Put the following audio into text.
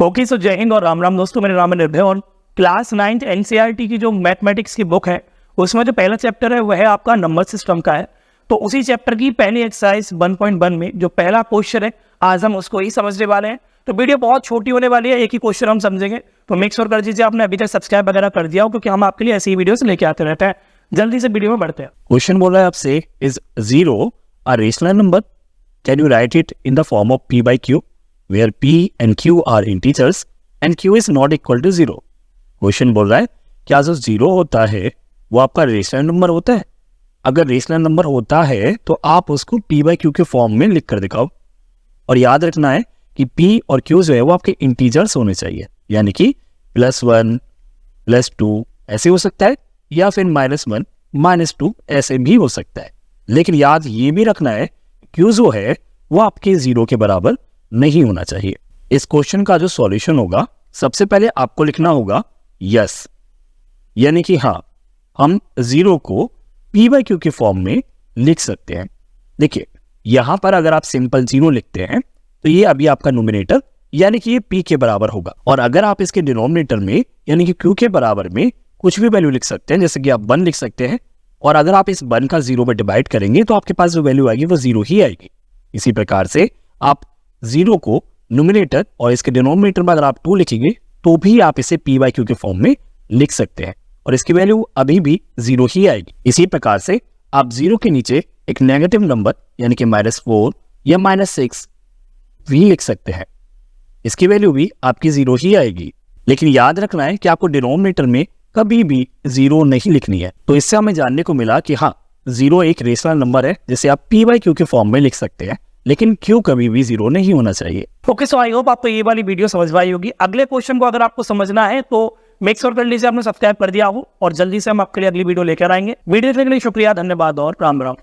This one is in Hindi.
ओके, सो जय हिंद और राम राम दोस्तों। मेरा नाम है निर्भय और क्लास 9th एनसीईआरटी की जो मैथमेटिक्स की बुक है उसमें जो पहला चैप्टर है वह है आपका नंबर सिस्टम का है। तो उसी चैप्टर की पहली एक्सरसाइज 1.1 में जो पहला क्वेश्चन है आज हम उसको ही समझने वाले हैं। तो वीडियो बहुत छोटी होने वाली है, एक ही क्वेश्चन हम समझेंगे। तो मेक श्योर कर दीजिए आपने अभी तक सब्सक्राइब वगैरह कर दिया हो, क्योंकि हम आपके लिए ऐसी वीडियोस लेके आते रहते हैं। जल्दी से वीडियो में बढ़ते हैं। क्वेश्चन बोल रहा है आपसे, is 0 a rational number? Can you right it in the form of p by q where p and q are integers and q is not equal to 0? Question बोल रहा है क्या जो 0 होता है वो आपका रेशनल नंबर होता है? अगर रेशनल नंबर होता है तो आप उसको p by q के फॉर्म में लिख कर दिखाओ। और याद रखना है कि p और q जो है वो आपके इंटीजर्स होने चाहिए, यानी कि +1 +2 ऐसे हो सकता है, या फिर -1 -2 ऐसे भी हो सकता है। लेकिन याद ये भी रखना है q जो है वो आपके 0 के बराबर नहीं होना चाहिए। इस क्वेश्चन का जो सॉल्यूशन होगा, सबसे पहले आपको लिखना होगा यस, यानी कि हाँ हम 0 को p by q के फॉर्म में लिख सकते हैं। देखिए यहां पर अगर आप सिंपल 0 लिखते हैं तो ये अभी आपका न्यूमरेटर यानी कि ये p के बराबर होगा। और अगर आप इसके डिनोमिनेटर में यानी कि q के बराबर में कुछ भी वैल्यू लिख सकते हैं, जैसे कि आप 1 लिख सकते हैं, और अगर आप इस 1 का 0 में डिवाइड करेंगे तो आपके पास जो वैल्यू आएगी वो 0 ही आएगी। इसी प्रकार से आप 0 को न्यूमरेटर और इसके डिनोमिनेटर में अगर आप 2 लिखेंगे तो भी आप इसे p by q के फॉर्म में लिख सकते हैं, और इसकी वैल्यू अभी भी 0 ही आएगी। इसी प्रकार से आप 0 के नीचे एक नेगेटिव नंबर यानी कि -4 या -6 भी लिख सकते हैं, इसकी वैल्यू भी आपकी 0 ही आएगी। लेकिन याद रखना है कि आपको डिनोमिनेटर में कभी भी 0 नहीं लिखनी है। तो इससे हमें जानने को मिला कि हाँ 0 एक रेशनल नंबर है जिसे आप p by q के फॉर्म में लिख सकते हैं, लेकिन q कभी भी 0 नहीं होना चाहिए। ओके, सो आई होप आपको ये वाली वीडियो समझ में आई होगी। अगले क्वेश्चन को अगर आपको समझना है तो मेक श्योर कर लीजिए आपने सब्सक्राइब कर दिया हो, और जल्दी से हम आपके लिए अगली वीडियो लेकर आएंगे। वीडियो देखने के लिए शुक्रिया, धन्यवाद और राम राम।